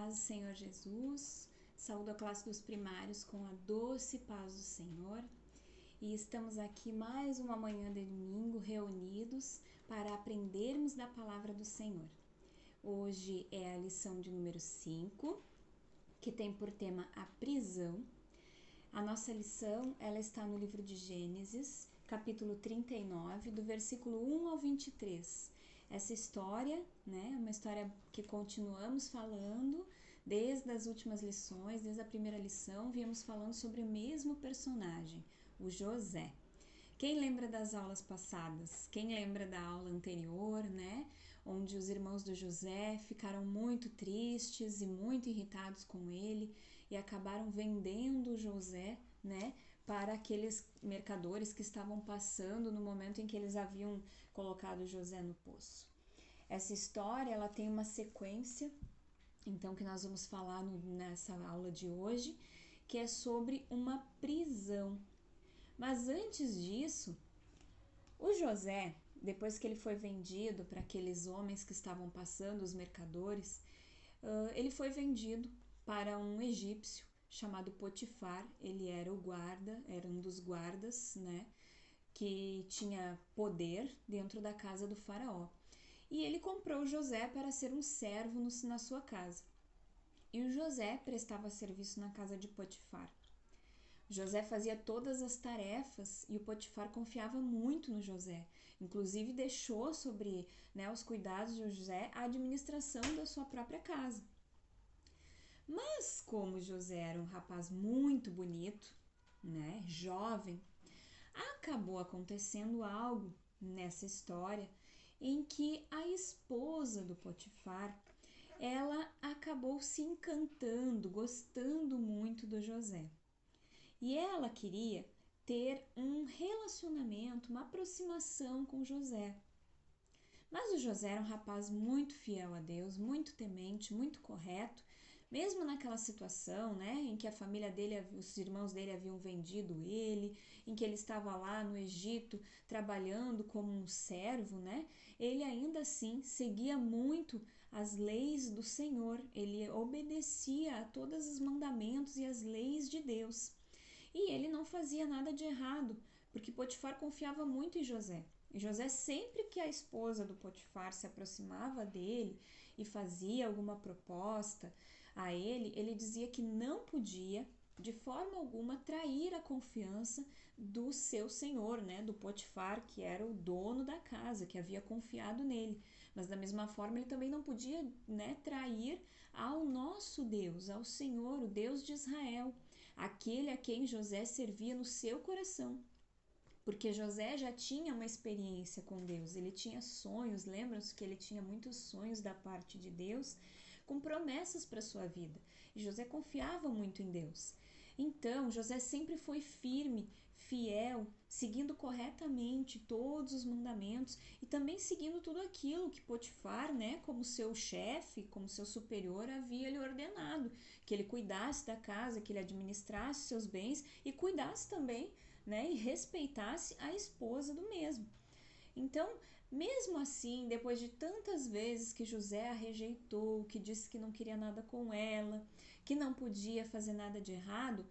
paz do Senhor Jesus, saúdo a classe dos primários com a doce paz do Senhor. E estamos aqui mais uma manhã de domingo reunidos para aprendermos da palavra do Senhor. Hoje é a lição de número 5, que tem por tema a prisão. A nossa lição ela está no livro de Gênesis, capítulo 39, do versículo 1 ao 23. Essa história, né, é uma história que continuamos falando desde as últimas lições, desde a primeira lição, viemos falando sobre o mesmo personagem, o José. Quem lembra das aulas passadas? Quem lembra da aula anterior, né? Onde os irmãos do José ficaram muito tristes e muito irritados com ele e acabaram vendendo José, né? Para aqueles mercadores que estavam passando no momento em que eles haviam colocado José no poço. Essa história ela tem uma sequência, então, que nós vamos falar nessa aula de hoje, que é sobre uma prisão. Mas antes disso, o José, depois que ele foi vendido para aqueles homens que estavam passando, os mercadores, ele foi vendido para um egípcio chamado Potifar. Ele era o guarda, era um dos guardas, né, que tinha poder dentro da casa do faraó. E ele comprou José para ser um servo na sua casa. E o José prestava serviço na casa de Potifar. José fazia todas as tarefas e o Potifar confiava muito no José. Inclusive deixou sobre, né, os cuidados de José a administração da sua própria casa. Mas como José era um rapaz muito bonito, né, jovem, acabou acontecendo algo nessa história em que a esposa do Potifar, ela acabou se encantando, gostando muito do José. E ela queria ter um relacionamento, uma aproximação com José. Mas o José era um rapaz muito fiel a Deus, muito temente, muito correto, mesmo naquela situação, né, em que a família dele, os irmãos dele haviam vendido ele, em que ele estava lá no Egito trabalhando como um servo, né, ele ainda assim seguia muito as leis do Senhor, ele obedecia a todos os mandamentos e as leis de Deus. E ele não fazia nada de errado, porque Potifar confiava muito em José. E José, sempre que a esposa do Potifar se aproximava dele e fazia alguma proposta a ele, ele dizia que não podia, de forma alguma, trair a confiança do seu senhor, né, do Potifar, que era o dono da casa, que havia confiado nele. Mas da mesma forma, ele também não podia, né, trair ao nosso Deus, ao Senhor, o Deus de Israel, aquele a quem José servia no seu coração. Porque José já tinha uma experiência com Deus, ele tinha sonhos, lembram-se que ele tinha muitos sonhos da parte de Deus, com promessas para sua vida. E José confiava muito em Deus. Então, José sempre foi firme, fiel, seguindo corretamente todos os mandamentos e também seguindo tudo aquilo que Potifar, né, como seu chefe, como seu superior, havia lhe ordenado, que ele cuidasse da casa, que ele administrasse seus bens e cuidasse também, né, e respeitasse a esposa do mesmo. Então, mesmo assim, depois de tantas vezes que José a rejeitou, que disse que não queria nada com ela, que não podia fazer nada de errado,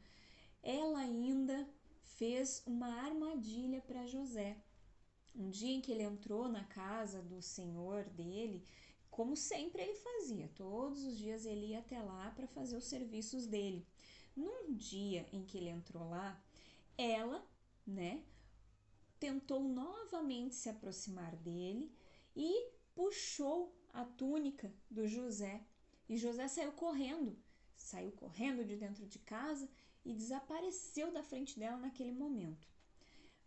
ela ainda fez uma armadilha para José. Um dia em que ele entrou na casa do senhor dele, como sempre ele fazia, todos os dias ele ia até lá para fazer os serviços dele. Num dia em que ele entrou lá, ela, né, tentou novamente se aproximar dele e puxou a túnica do José. E José saiu correndo de dentro de casa e desapareceu da frente dela naquele momento.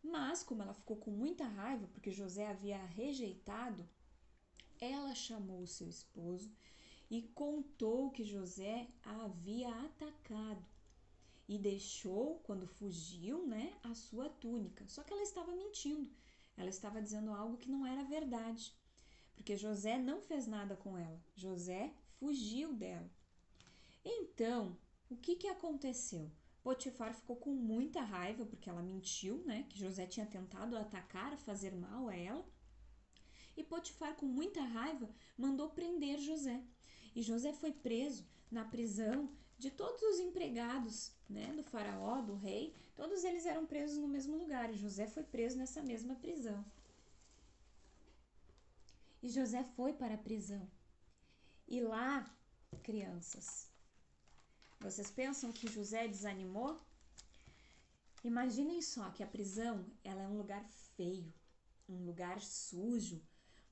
Mas, como ela ficou com muita raiva porque José havia rejeitado, ela chamou o seu esposo e contou que José a havia atacado e deixou, quando fugiu, né, a sua túnica. Só que ela estava mentindo. Ela estava dizendo algo que não era verdade, porque José não fez nada com ela. José fugiu dela. Então, o que aconteceu? Potifar ficou com muita raiva porque ela mentiu, né, que José tinha tentado atacar, fazer mal a ela. E Potifar, com muita raiva, mandou prender José. E José foi preso na prisão de todos os empregados, né, do faraó, do rei. Todos eles eram presos no mesmo lugar e José foi preso nessa mesma prisão. E José foi para a prisão. E lá, crianças, vocês pensam que José desanimou? Imaginem só que a prisão, ela é um lugar feio, um lugar sujo,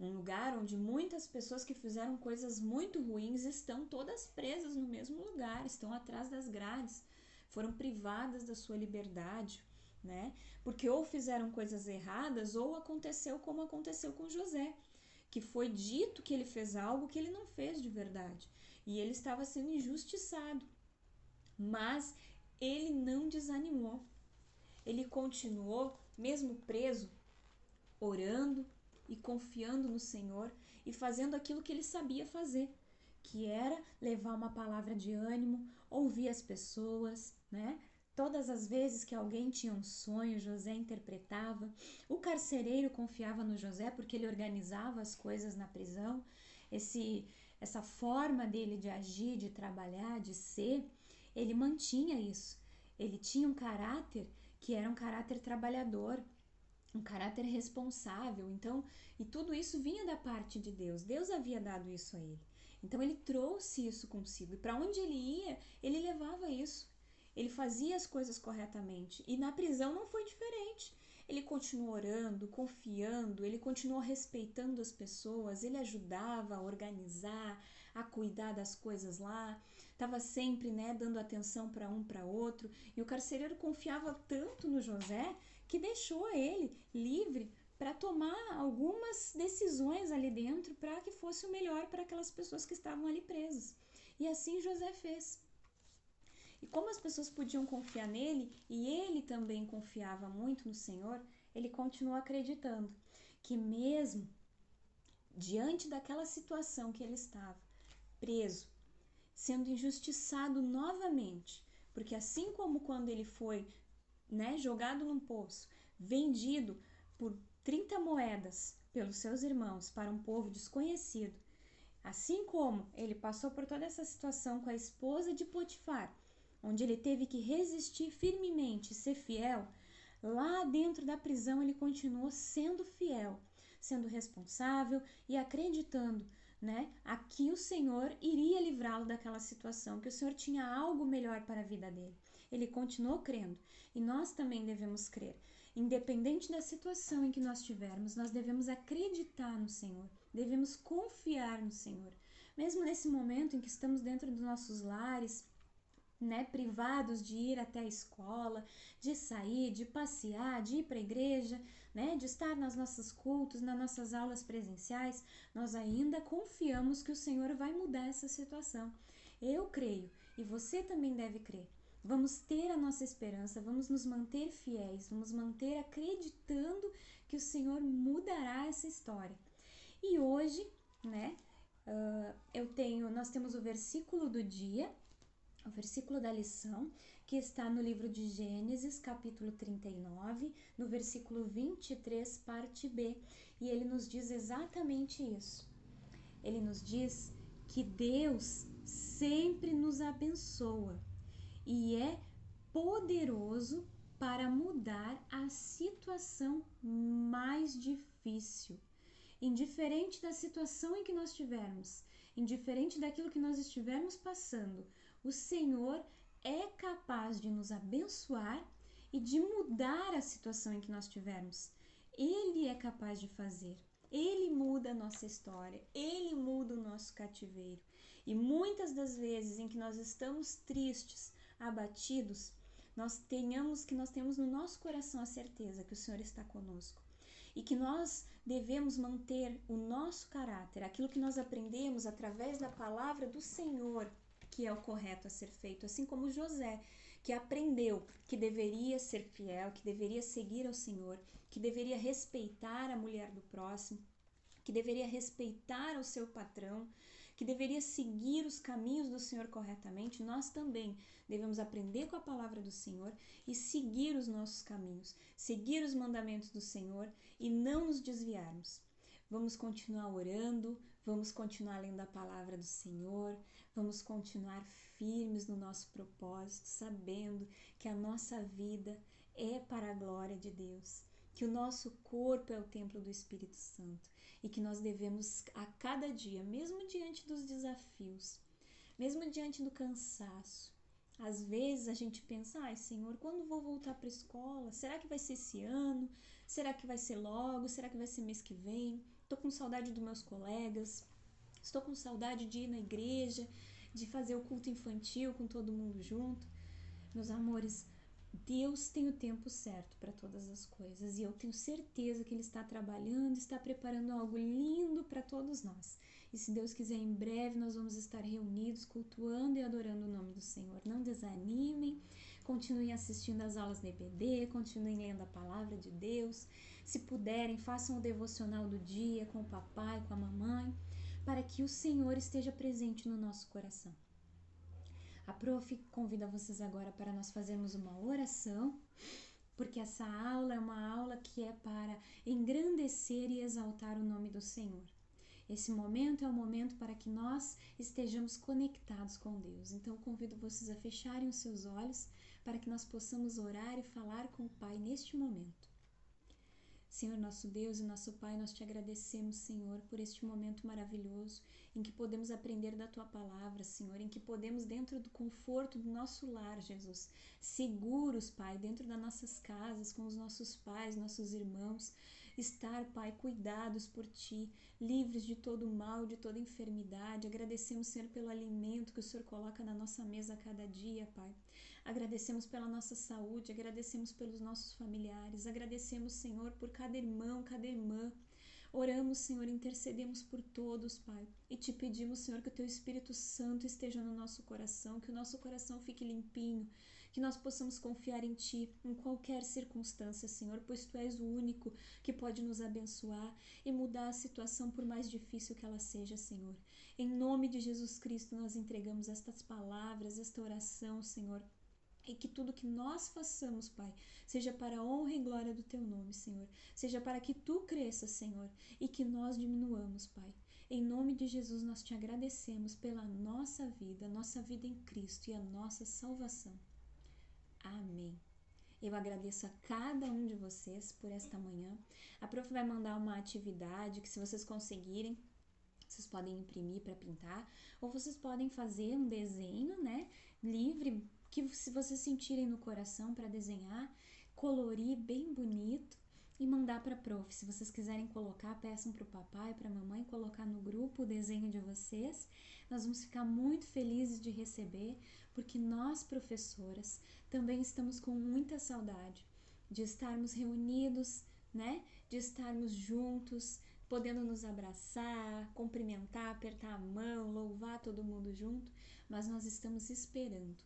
um lugar onde muitas pessoas que fizeram coisas muito ruins estão todas presas no mesmo lugar, estão atrás das grades, foram privadas da sua liberdade, né? Porque ou fizeram coisas erradas ou aconteceu como aconteceu com José, que foi dito que ele fez algo que ele não fez de verdade e ele estava sendo injustiçado. Mas ele não desanimou. Ele continuou, mesmo preso, orando e confiando no Senhor e fazendo aquilo que ele sabia fazer, que era levar uma palavra de ânimo, ouvir as pessoas, né? Todas as vezes que alguém tinha um sonho, José interpretava. O carcereiro confiava no José porque ele organizava as coisas na prisão. Essa forma dele de agir, de trabalhar, de ser, ele mantinha isso. Ele tinha um caráter que era um caráter trabalhador, um caráter responsável. Então, e tudo isso vinha da parte de Deus. Deus havia dado isso a ele. Então ele trouxe isso consigo. E para onde ele ia, ele levava isso. Ele fazia as coisas corretamente. E na prisão não foi diferente. Ele continuou orando, confiando, ele continuou respeitando as pessoas, ele ajudava a organizar, a cuidar das coisas lá. Estava sempre, né, dando atenção para um, para outro. E o carcereiro confiava tanto no José que deixou ele livre para tomar algumas decisões ali dentro para que fosse o melhor para aquelas pessoas que estavam ali presas. E assim José fez. E como as pessoas podiam confiar nele, e ele também confiava muito no Senhor, ele continuou acreditando que mesmo diante daquela situação que ele estava, preso, sendo injustiçado novamente, porque assim como quando ele foi, né, jogado num poço, vendido por 30 moedas pelos seus irmãos para um povo desconhecido, assim como ele passou por toda essa situação com a esposa de Potifar, onde ele teve que resistir firmemente e ser fiel, lá dentro da prisão ele continuou sendo fiel, sendo responsável e acreditando, né, a que o Senhor iria livrá-lo daquela situação, que o Senhor tinha algo melhor para a vida dele. Ele continuou crendo e nós também devemos crer. Independente da situação em que nós estivermos, nós devemos acreditar no Senhor, devemos confiar no Senhor. Mesmo nesse momento em que estamos dentro dos nossos lares, né, privados de ir até a escola, de sair, de passear, de ir para a igreja, né, de estar nos nossos cultos, nas nossas aulas presenciais, nós ainda confiamos que o Senhor vai mudar essa situação. Eu creio e você também deve crer. Vamos ter a nossa esperança, vamos nos manter fiéis, vamos manter acreditando que o Senhor mudará essa história. E hoje, né, nós temos o versículo do dia, o versículo da lição, que está no livro de Gênesis, capítulo 39, no versículo 23, parte B. E ele nos diz exatamente isso. Ele nos diz que Deus sempre nos abençoa e é poderoso para mudar a situação mais difícil. Indiferente da situação em que nós estivermos, indiferente daquilo que nós estivermos passando, o Senhor é capaz de nos abençoar e de mudar a situação em que nós estivermos. Ele é capaz de fazer. Ele muda a nossa história, ele muda o nosso cativeiro. E muitas das vezes em que nós estamos tristes, abatidos, nós temos no nosso coração a certeza que o Senhor está conosco. E que nós devemos manter o nosso caráter, aquilo que nós aprendemos através da palavra do Senhor, que é o correto a ser feito, assim como José, que aprendeu que deveria ser fiel, que deveria seguir ao Senhor, que deveria respeitar a mulher do próximo, que deveria respeitar o seu patrão, que deveria seguir os caminhos do Senhor corretamente. Nós também devemos aprender com a palavra do Senhor e seguir os nossos caminhos, seguir os mandamentos do Senhor e não nos desviarmos. Vamos continuar orando, Vamos continuar lendo a palavra do Senhor, vamos continuar firmes no nosso propósito, sabendo que a nossa vida é para a glória de Deus, que o nosso corpo é o templo do Espírito Santo e que nós devemos a cada dia, mesmo diante dos desafios, mesmo diante do cansaço, às vezes a gente pensa, ai Senhor, quando vou voltar para a escola? Será que vai ser esse ano? Será que vai ser logo? Será que vai ser mês que vem? Estou com saudade dos meus colegas, estou com saudade de ir na igreja, de fazer o culto infantil com todo mundo junto. Meus amores, Deus tem o tempo certo para todas as coisas e eu tenho certeza que Ele está trabalhando, está preparando algo lindo para todos nós. E se Deus quiser, em breve nós vamos estar reunidos, cultuando e adorando o nome do Senhor. Não desanimem, continuem assistindo às aulas da EBD, continuem lendo a palavra de Deus. Se puderem, façam o devocional do dia com o papai, com a mamãe, para que o Senhor esteja presente no nosso coração. A Prof convida vocês agora para nós fazermos uma oração, porque essa aula é uma aula que é para engrandecer e exaltar o nome do Senhor. Esse momento é o momento para que nós estejamos conectados com Deus. Então, convido vocês a fecharem os seus olhos para que nós possamos orar e falar com o Pai neste momento. Senhor, nosso Deus e nosso Pai, nós te agradecemos, Senhor, por este momento maravilhoso em que podemos aprender da Tua Palavra, Senhor, em que podemos, dentro do conforto do nosso lar, Jesus, seguros, Pai, dentro das nossas casas, com os nossos pais, nossos irmãos, estar, Pai, cuidados por Ti, livres de todo mal, de toda enfermidade. Agradecemos, Senhor, pelo alimento que o Senhor coloca na nossa mesa a cada dia, Pai. Agradecemos pela nossa saúde, agradecemos pelos nossos familiares, agradecemos, Senhor, por cada irmão, cada irmã. Oramos, Senhor, intercedemos por todos, Pai, e te pedimos, Senhor, que o Teu Espírito Santo esteja no nosso coração, que o nosso coração fique limpinho, que nós possamos confiar em Ti em qualquer circunstância, Senhor, pois Tu és o único que pode nos abençoar e mudar a situação por mais difícil que ela seja, Senhor. Em nome de Jesus Cristo, nós entregamos estas palavras, esta oração, Senhor, e que tudo que nós façamos, Pai, seja para a honra e glória do Teu nome, Senhor. Seja para que Tu cresças, Senhor, e que nós diminuamos, Pai. Em nome de Jesus, nós Te agradecemos pela nossa vida em Cristo e a nossa salvação. Amém. Eu agradeço a cada um de vocês por esta manhã. A Prof vai mandar uma atividade que, se vocês conseguirem, vocês podem imprimir para pintar, ou vocês podem fazer um desenho, né, livre, que se vocês sentirem no coração para desenhar, colorir bem bonito e mandar para a Prof. Se vocês quiserem colocar, peçam para o papai, para a mamãe colocar no grupo o desenho de vocês. Nós vamos ficar muito felizes de receber, porque nós, professoras, também estamos com muita saudade de estarmos reunidos, né? De estarmos juntos, podendo nos abraçar, cumprimentar, apertar a mão, louvar todo mundo junto, mas nós estamos esperando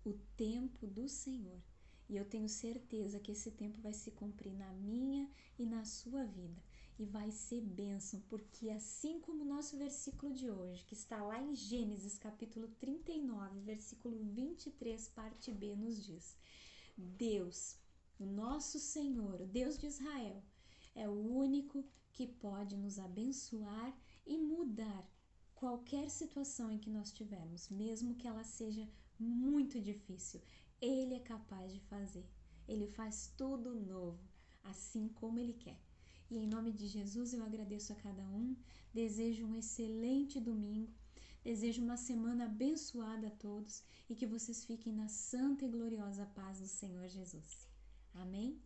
o tempo do Senhor. E eu tenho certeza que esse tempo vai se cumprir na minha e na sua vida. E vai ser bênção, porque assim como o nosso versículo de hoje, que está lá em Gênesis capítulo 39, versículo 23, parte B, nos diz: Deus, o nosso Senhor, o Deus de Israel, é o único que pode nos abençoar e mudar qualquer situação em que nós tivermos, mesmo que ela seja muito difícil. Ele é capaz de fazer. Ele faz tudo novo, assim como Ele quer. E em nome de Jesus eu agradeço a cada um, desejo um excelente domingo, desejo uma semana abençoada a todos e que vocês fiquem na santa e gloriosa paz do Senhor Jesus. Amém?